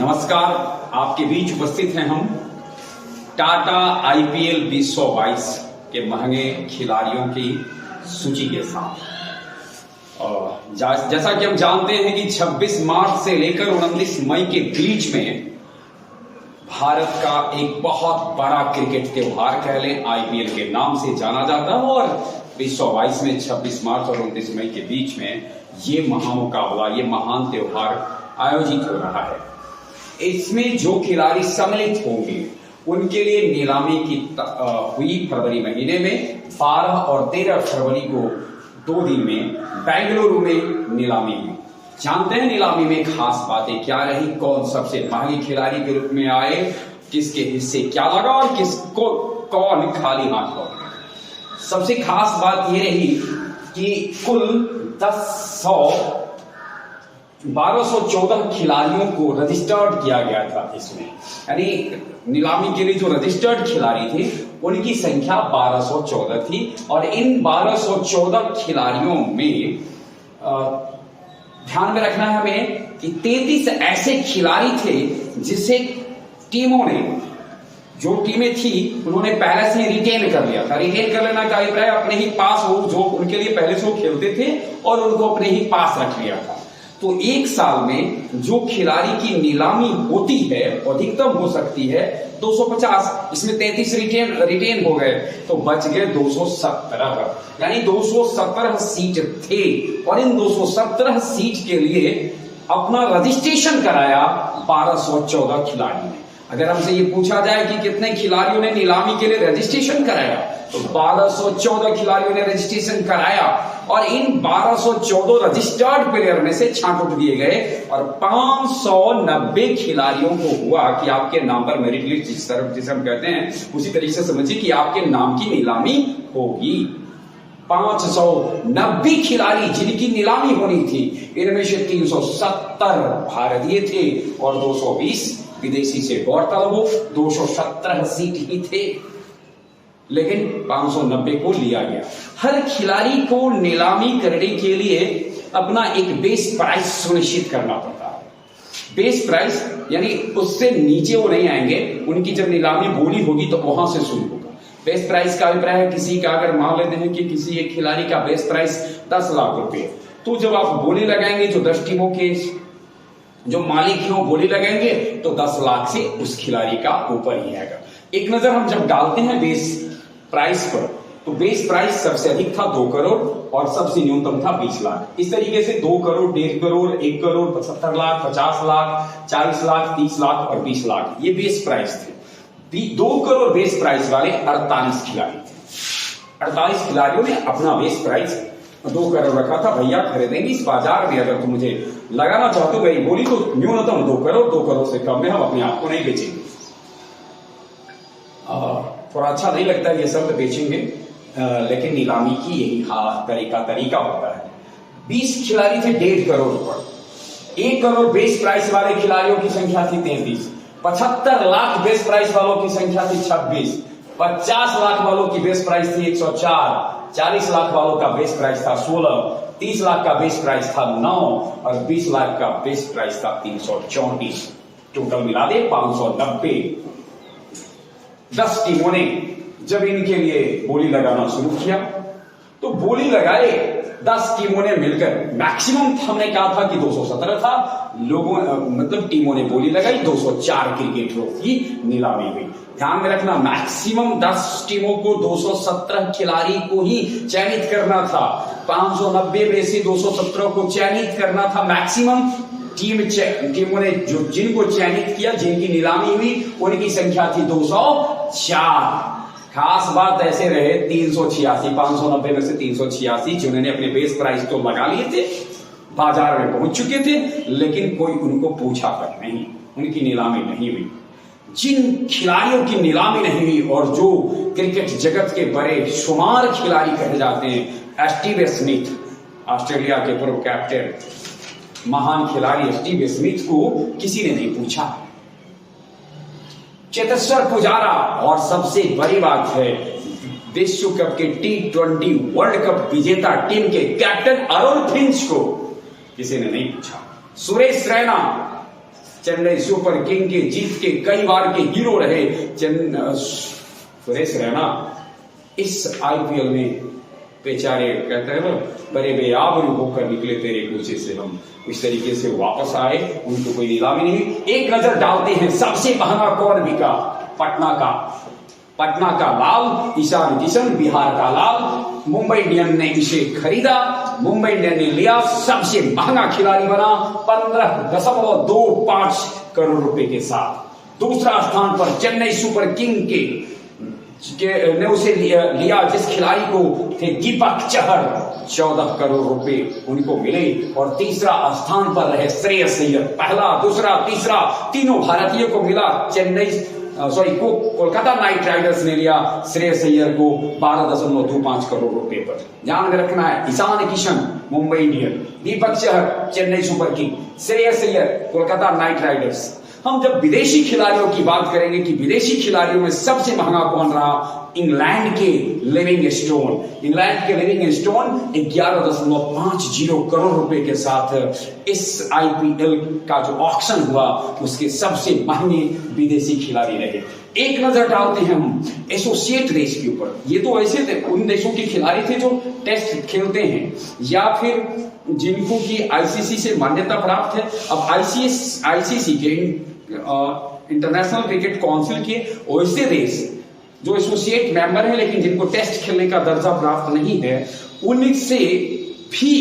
नमस्कार, आपके बीच उपस्थित हैं हम टाटा आईपीएल 2022 के महंगे खिलाड़ियों की सूची के साथ। जैसा कि हम जानते हैं कि 26 मार्च से लेकर 29 मई के बीच में भारत का एक बहुत बड़ा क्रिकेट त्योहार कह लें आईपीएल के नाम से जाना जाता है और 2022 में 26 मार्च और 29 मई के बीच में ये महामुकाबला, ये महान त्योहार आयोजित हो रहा है। इसमें जो खिलाड़ी सम्मिलित होंगे उनके लिए नीलामी की हुई फरवरी महीने में 12 और 13 फरवरी को 2 दिन में बेंगलुरु में नीलामी हुई। जानते हैं नीलामी में खास बातें क्या रही, कौन सबसे महंगे खिलाड़ी के रूप में आए, किसके हिस्से क्या लगा और किसको कौन खाली हाथ लौट गया। सबसे खास बात यह रही कि कुल 1214 खिलाड़ियों को रजिस्टर्ड किया गया था इसमें, यानी नीलामी के लिए जो रजिस्टर्ड खिलाड़ी थे उनकी संख्या 1214 थी। और इन 1214 खिलाड़ियों में ध्यान में रखना है हमें कि 33 ऐसे खिलाड़ी थे जिसे टीमों ने, जो टीमें थी उन्होंने पहले से रिटेन कर लिया था। रिटेन कर लेना का अभिप्राय अपने ही पास हो, जो उनके लिए पहले से वो खेलते थे और उनको अपने ही पास रख लिया था। तो एक साल में जो खिलाड़ी की नीलामी होती है अधिकतम हो सकती है 250, इसमें 33 रिटेन हो गए तो बच गए 217, यानी 217 सीट थे। और इन 217 सीट के लिए अपना रजिस्ट्रेशन कराया 1214 खिलाड़ियों ने। अगर हमसे ये पूछा जाए कि कितने खिलाड़ियों ने नीलामी के लिए रजिस्ट्रेशन कराया तो 1214 खिलाड़ियों ने रजिस्ट्रेशन कराया। और इन 1214 रजिस्टर्ड प्लेयर में से छांट उठ दिए गए और 590 खिलाड़ियों को हुआ कि आपके नाम पर मेरिट लिस्ट जिसे हम कहते हैं उसी तरीके से समझिए कि आपके नाम की नीलामी होगी। 590 खिलाड़ी जिनकी नीलामी होनी थी, इनमें से 370 भारतीय थे और 220 विदेशी से। गौरतलब हो 217 सीट ही थे लेकिन 590 को लिया गया। हर खिलाड़ी को नीलामी करने के लिए अपना एक बेस प्राइस सुनिश्चित करना पड़ता है। बेस प्राइस यानी उससे नीचे वो नहीं आएंगे, उनकी जब नीलामी बोली होगी तो वहां से शुरू होगा। बेस प्राइस का अभिप्राय है किसी का, अगर मान लेते हैं कि किसी एक खिलाड़ी का बेस प्राइस 10 लाख रुपए, तो जब आप बोली लगाएंगे जो 10 टीमों के जो मालिक हैं बोली लगाएंगे तो 10 लाख से उस खिलाड़ी का ऊपर ही आएगा। एक नजर हम जब डालते हैं बेस प्राइस पर तो बेस प्राइस सबसे अधिक था 2 करोड़ और सबसे न्यूनतम था 20 लाख। इस तरीके से 2 करोड़, 1.5 करोड़, 1 करोड़, 75 लाख, 50 लाख, 40 लाख, 30 लाख और 20 लाख ये बेस प्राइस थे। 2 करोड़ बेस प्राइस वाले 48 खिलाड़ी थे। 48 खिलाड़ियों ने अपना बेस प्राइस 2 करोड़ रखा था। भैया खरीदेंगे इस बाजार में, अगर तुम मुझे लगाना चाहते हो गई बोली तो न्यूनतम 2 करोड़, 2 करोड़ से कम में हम अपने आप को नहीं बेचेंगे। थोड़ा अच्छा नहीं लगता ये शब्द बेचेंगे, लेकिन नीलामी की यही तरीका होता है। 20 खिलाड़ी थे 1.5 करोड़ पर। 1 करोड़ बेस प्राइस वाले खिलाड़ियों की संख्या थी 33। 75 लाख बेस प्राइस वालों की संख्या थी 26। 50 लाख वालों की बेस प्राइस थी 104। 40 लाख वालों का बेस प्राइस था 16। 30 लाख का बेस प्राइस था 9 और 20 लाख का बेस प्राइस था 334। टोटल मिला दे 590। 10 टीमों ने जब इनके लिए बोली लगाना शुरू किया तो बोली लगाए 10 टीमों ने मिलकर, मैक्सिमम हमने कहा था कि 217 था लोगों, मतलब टीमों ने बोली लगाई 204 क्रिकेटरों की नीलामी हुई। ध्यान में रखना मैक्सिमम 10 टीमों को 217 खिलाड़ी को ही चयनित करना था। 590 में से 217 को चयनित करना था मैक्सिमम। टीमों ने जो जिनको चयनित किया, जिनकी नीलामी हुई उनकी संख्या थी 204। खास बात ऐसे रहे 386, 590 में से 386 जिन्होंने अपने बेस प्राइस तो लगा लिए थे, बाजार में पहुंच चुके थे, लेकिन कोई उनको पूछा तक नहीं, उनकी नीलामी नहीं हुई। जिन खिलाड़ियों की नीलामी नहीं हुई और जो क्रिकेट जगत के बड़े शुमार खिलाड़ी कहे जाते हैं, स्टीव स्मिथ, ऑस्ट्रेलिया के पूर्व कैप्टन, महान खिलाड़ी स्टीव स्मिथ को किसी ने नहीं पूछा। चेतेश्वर पुजारा, और सबसे बड़ी बात है विश्व कप के T20 वर्ल्ड कप विजेता टीम के कैप्टन अरुण फिंच को किसी ने नहीं पूछा। सुरेश रैना चेन्नई सुपर किंग के जीत के कई बार के हीरो रहे सुरेश रैना इस आईपीएल में बेचारे कहते हैं ना बड़े बेआबरू होकर निकले तेरे कूचे से हम इस तरीके से वापस आए, उनको कोई नीलामी नहीं। एक नजर डालते हैं सबसे महंगा कौन बिका। पटना का लाल ईशान किशन, बिहार का लाल। मुंबई इंडियन ने इसे खरीदा, मुंबई इंडियन ने लिया, सबसे महंगा खिलाड़ी बना 15.25 करोड़ रुपए के साथ। दूसरा स्थान पर चेन्नई सुपर किंग ने उसे लिया जिस खिलाड़ी को थे दीपक चहर, 14 करोड़ रुपए उनको मिले। और तीसरा स्थान पर रहे श्रेयस अय्यर, पहला दूसरा तीसरा तीनों भारतीयों को मिला। कोलकाता नाइट राइडर्स ने लिया श्रेयस अय्यर को 12.25 करोड़ रुपए पर। ध्यान में रखना है, Ishan Kishan Mumbai Indian, Deepak Chahar Chennai super king, Shreyas Iyer Kolkata knight riders. हम जब विदेशी खिलाड़ियों की बात करेंगे कि विदेशी खिलाड़ियों में सबसे महंगा कौन रहा, इंग्लैंड के लिविंग स्टोन 11.50 करोड़ रुपए के साथ इस आईपीएल का जो ऑक्शन हुआ उसके सबसे महंगे विदेशी खिलाड़ी रहे। एक नजर डालते हैं हम एसोसिएट रेस के ऊपर। ये तो ऐसे थे उन देशों के खिलाड़ी थे जो टेस्ट खेलते हैं या फिर जिनको की आईसीसी से मान्यता प्राप्त है। अब आईसीसी के इंटरनेशनल क्रिकेट काउंसिल के वैसे देश जो एसोसिएट मेंबर है लेकिन जिनको टेस्ट खेलने का दर्जा प्राप्त नहीं है, उनसे भी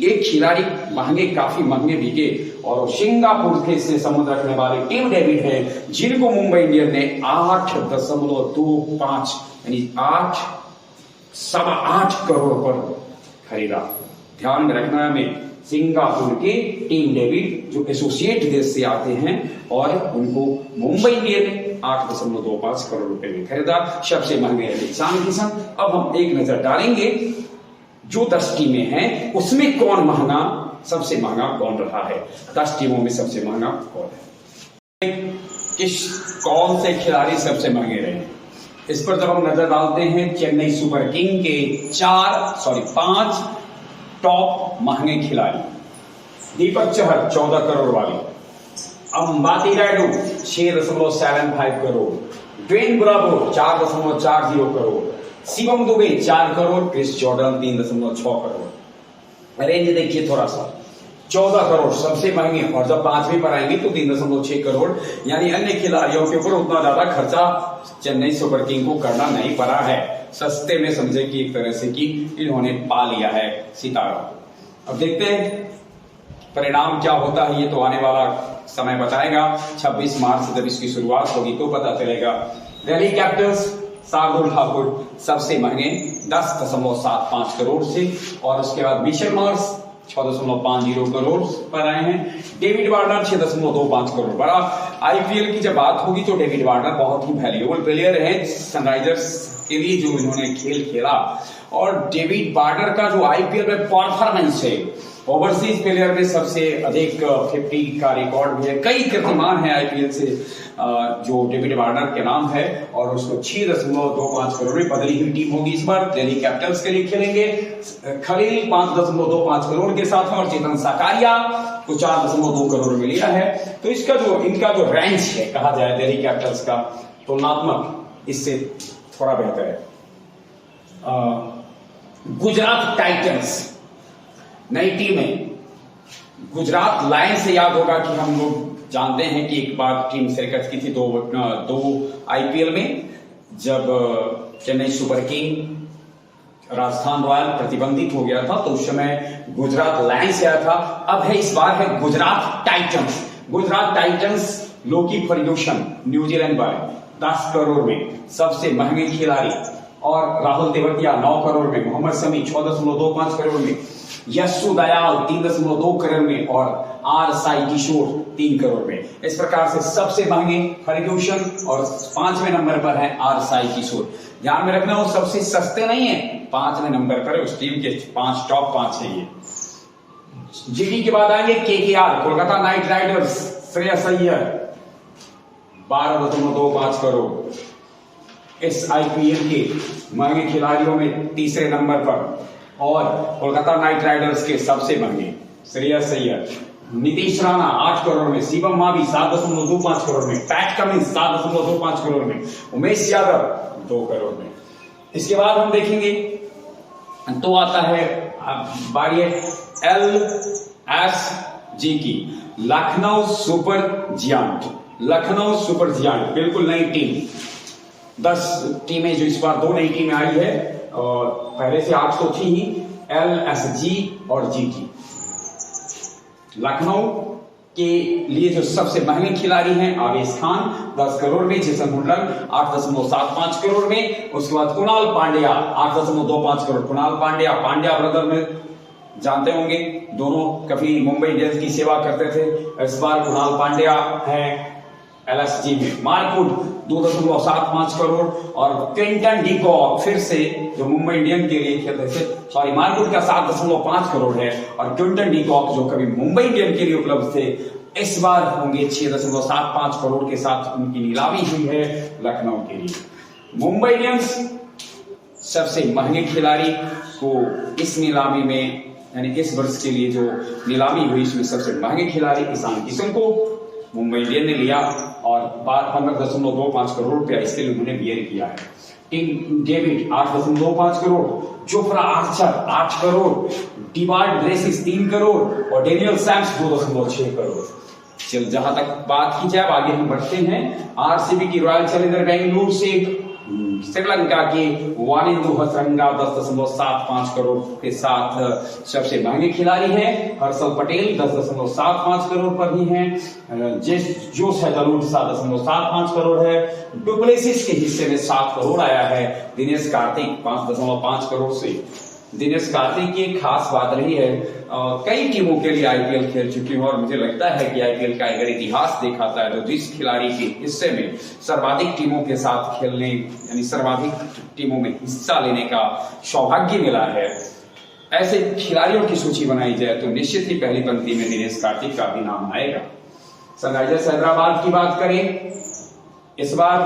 एक खिलाड़ी काफी महंगे बिके और सिंगापुर के से संबंध रखने वाले टिम डेविड है, जिनको मुंबई इंडियन ने 8.25 यानी 8.8 करोड़ पर खरीदा। ध्यान में रखना है हमें, सिंगापुर के टीम डेविड जो एसोसिएट देश से आते हैं और उनको मुंबई इंडियन ने 8.25 करोड़ रुपए में खरीदा। सबसे महंगे रहे ईशान किशन। अब हम एक नजर डालेंगे जो 10 टीमें हैं उसमें सबसे महंगा कौन रहा है। 10 टीमों में सबसे महंगा कौन है, कौन से खिलाड़ी सबसे महंगे रहे, इस पर जब हम नजर डालते हैं चेन्नई सुपर किंग के 5 टॉप महंगे खिलाड़ी। दीपक चहर 14 करोड़ वाले, Ambati Rayudu 6.75 crore, Dwayne Bravo 4.40 crore, Shivam Dube 4 crore, Chris Jordan 3.6 crore. Range देखिए थोड़ा सा, 14 करोड़ सबसे महंगे, और जब 5वें पर आएंगे तो 3.6 करोड़। यानी अन्य खिलाड़ियों के ऊपर उतना ज्यादा खर्चा चेन्नई सुपर किंग को करना नहीं पड़ा है। सस्ते में समझे कि एक तरह से कि इन्होंने पा लिया है सितारा। अब देखते हैं परिणाम क्या होता है, ये तो आने वाला समय बताएगा। 26 मार्च से जब इसकी शुरुआत होगी तो पता चलेगा। दिल्ली कैपिटल्स शार्दुल ठाकुर सबसे महंगे 10.75 करोड़ से, और उसके बाद मिशेल मार्श 6.50 करोड़ पर आए हैं। David Warner 6.25 crore. बड़ा आईपीएल की जब बात होगी तो डेविड वार्नर बहुत ही वैल्यूएबल प्लेयर है सनराइजर्स के लिए जो इन्होंने खेल खेला। और डेविड वार्नर का जो आईपीएल में परफॉर्मेंस है, ओवरसीज प्लेयर में सबसे अधिक 50 का रिकॉर्ड भी है। कई कीर्तिमान है आईपीएल से जो डेविड वार्नर के नाम है, और उसको 6.25 करोड़ में बदली हुई टीम होगी। इस बार दिल्ली कैपिटल्स के लिए खेलेंगे। खलील 5.25 करोड़ के साथ और चेतन साकारिया को 4.2 करोड़ में लिया है। तो इनका जो रेंज है कहा जाए दिल्ली कैपिटल्स का तुलनात्मक इससे थोड़ा बेहतर है। गुजरात टाइटंस नई टीम है। गुजरात लायंस से याद होगा कि हम लोग जानते हैं कि एक बार टीम शिरकत की थी दो आईपीएल में, जब Chennai super king Rajasthan royal प्रतिबंधित हो गया था तो उस समय गुजरात लायंस आया था। अब है इस बार है Gujarat Titans. Gujarat Titans Lockie Ferguson New Zealand वाले 10 करोड़ में सबसे महंगे खिलाड़ी, और राहुल तेवतिया 9 करोड़ में, मोहम्मद शमी 6.25 करोड़ में, यशु दयाल 3.2 करोड़ में, और आर साई किशोर 3 करोड़ में। इस प्रकार से सबसे महंगे फर्ग्यूसन और 5वें नंबर पर है आर साई किशोर। ध्यान में रखना वो सबसे सस्ते नहीं है, 5वें नंबर पर है उस टीम के टॉप 5 है ये। जीटी के बाद आएंगे KKR Kolkata knight Riders, Shreyas Iyer 12.25 crore. इस आईपीएल के महंगे खिलाड़ियों में तीसरे नंबर पर, और कोलकाता नाइट राइडर्स के सबसे महंगे श्रेयस अय्यर नीतीश राणा 8 करोड़ में, शिवम मावी 7.25 करोड़ में, पैट कमिंस 7.25 करोड़ में, उमेश यादव 2 करोड़ में। इसके बाद हम देखेंगे तो आता है बारी LSG की, Lucknow super giant. Lucknow super giant बिल्कुल नई टीम, 10 टीमें जो इस बार 2 नई टीमें आई है और पहले से 8 तो थी ही, LSG और GT। लखनऊ के लिए जो सबसे महंगे खिलाड़ी हैं आवेश खान 10 करोड़ में, जेसन हुडलन 8.75 करोड़ में, उसके बाद कुणाल पांड्या 8.25 करोड़। कुणाल पांड्या, पांड्या ब्रदर में जानते होंगे, दोनों कभी मुंबई इंडियंस की सेवा करते थे। इस बार कुणाल पांड्या है LSG में। मार्कवुड 2.75 करोड़ और क्विंटन डी कॉक फिर से जो मुंबई इंडियन के लिए खेलते थे, सॉरी मार्कवुड का 7.5 करोड़ है और क्विंटन डी कॉक जो कभी मुंबई इंडियन के लिए उपलब्ध थे इस बार होंगे 6.75 करोड़ के साथ उनकी नीलामी हुई है लखनऊ के लिए। मुंबई इंडियंस सबसे महंगे खिलाड़ी को इस नीलामी में, यानी इस वर्ष के लिए जो नीलामी हुई इसमें सबसे महंगे खिलाड़ी ईशान किशन को मुंबई इंडियन ने लिया और 15.25 करोड़ रुपया इसके लिए उन्होंने बियर किया है। Tim David 8.25 crore, Jofra Archer 8 crore, Dewald Brevis 3 crore और डेनियल सैम्स 2.6 करोड़। चल जहां तक बात की जाए आगे हम बढ़ते हैं। आरसीबी की रॉयल चैलेंजर बेंगलुरु से श्रीलंका के वानिंदु हसरंगा 10.75 करोड़ के साथ सबसे महंगे खिलाड़ी हैं। हर्षल पटेल 10.75 करोड़ पर ही हैं। जोश हैदरवुड 7.75 करोड़ है। डुप्लेसिस के हिस्से में 7 करोड़ आया है। दिनेश कार्तिक 5.5 करोड़ से। दिनेश कार्तिक की एक खास बात रही है, कई टीमों के लिए आईपीएल खेल चुकी हूं और मुझे लगता है कि आईपीएल का अगर इतिहास देखा जाए तो जिस खिलाड़ी के हिस्से में सर्वाधिक टीमों के साथ खेलने, यानी सर्वाधिक टीमों में हिस्सा लेने का सौभाग्य मिला है, ऐसे खिलाड़ियों की सूची बनाई जाए तो निश्चित ही पहली पंक्ति में दिनेश कार्तिक का भी नाम आएगा। सनराइजर्स हैदराबाद की बात करें, इस बार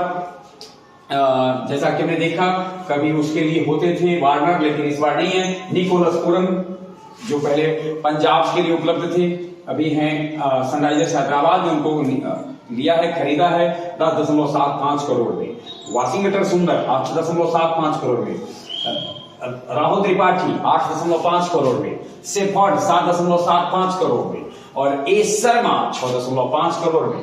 जैसा कि हमने देखा कभी उसके लिए होते थे वार्नर, लेकिन इस बार नहीं है। निकोलस पुरम जो पहले पंजाब के लिए उपलब्ध थे अभी हैं सनराइजर्स हैदराबाद ने उनको लिया है, खरीदा है 10.75 करोड़ में। वाशिंगटन सुंदर 8.75 करोड़ में। राहुल त्रिपाठी 8.5 करोड़ में। सेफर्ड 7.75 करोड़ में और ए शर्मा 6.5 करोड़ में।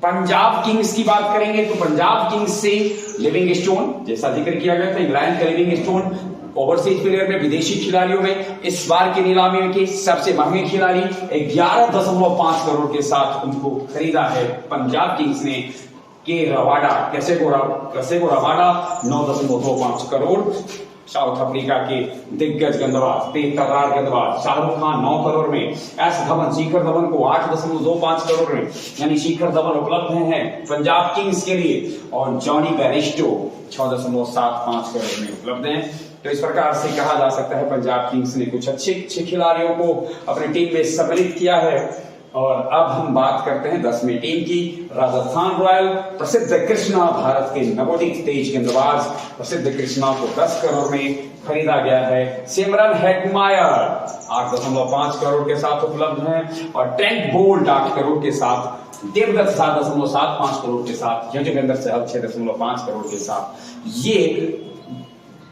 पंजाब किंग्स की बात करेंगे तो पंजाब किंग्स से लिविंग स्टोन, जैसा जिक्र किया गया था इंग्लैंड का लिविंग स्टोन, ओवरसीज प्लेयर में विदेशी खिलाड़ियों में इस बार की नीलामी में के सबसे महंगे खिलाड़ी 11.5 करोड़ के साथ उनको खरीदा है पंजाब किंग्स ने। K Rabada Kagiso Rabada 9.25 crore. South Africa के दिग्गज गेंदबाज बेकरार गेंदबाज शाहरुख खान 9 करोड़ में। एस धवन, शिखर धवन को 8.25 करोड़ में, यानी शिखर धवन उपलब्ध हैं पंजाब किंग्स के लिए और जॉनी बेरिस्टो 6.75 करोड़ में उपलब्ध हैं। तो इस प्रकार से कहा जा सकता है पंजाब किंग्स ने कुछ अच्छे खिलाड़ियों को अपनी टीम में सम्मिलित किया है। और अब हम बात करते हैं 10वीं टीम की, राजस्थान रॉयल। प्रसिद्ध कृष्णा, भारत के नवोदित तेज गेंदबाज प्रसिद्ध कृष्णा को 10 करोड़ में खरीदा गया है। सिमरन हेटमायर 8.5 करोड़ के साथ उपलब्ध हैं और ट्रेंट बोल्ट 8 करोड़ के साथ, देवदत्त 7.75 करोड़ के साथ, यजुवेंद्र चहल 6.5 करोड़ के साथ। ये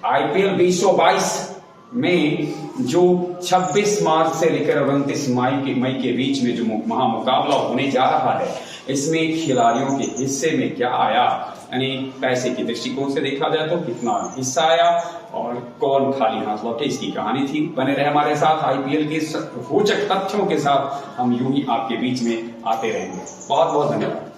आईपीएल 2022 में जो 26 मार्च से लेकर 29 मई के बीच में जो महामुकाबला होने जा रहा है, इसमें खिलाड़ियों के हिस्से में क्या आया, यानी पैसे के दृष्टिकोण से देखा जाए तो कितना हिस्सा आया और कौन खाली हाथ लौटे, इसकी कहानी थी। बने रहे हमारे साथ, आईपीएल के रोचक तथ्यों के साथ हम यूं ही आपके बीच में आते रहेंगे। बहुत बहुत धन्यवाद।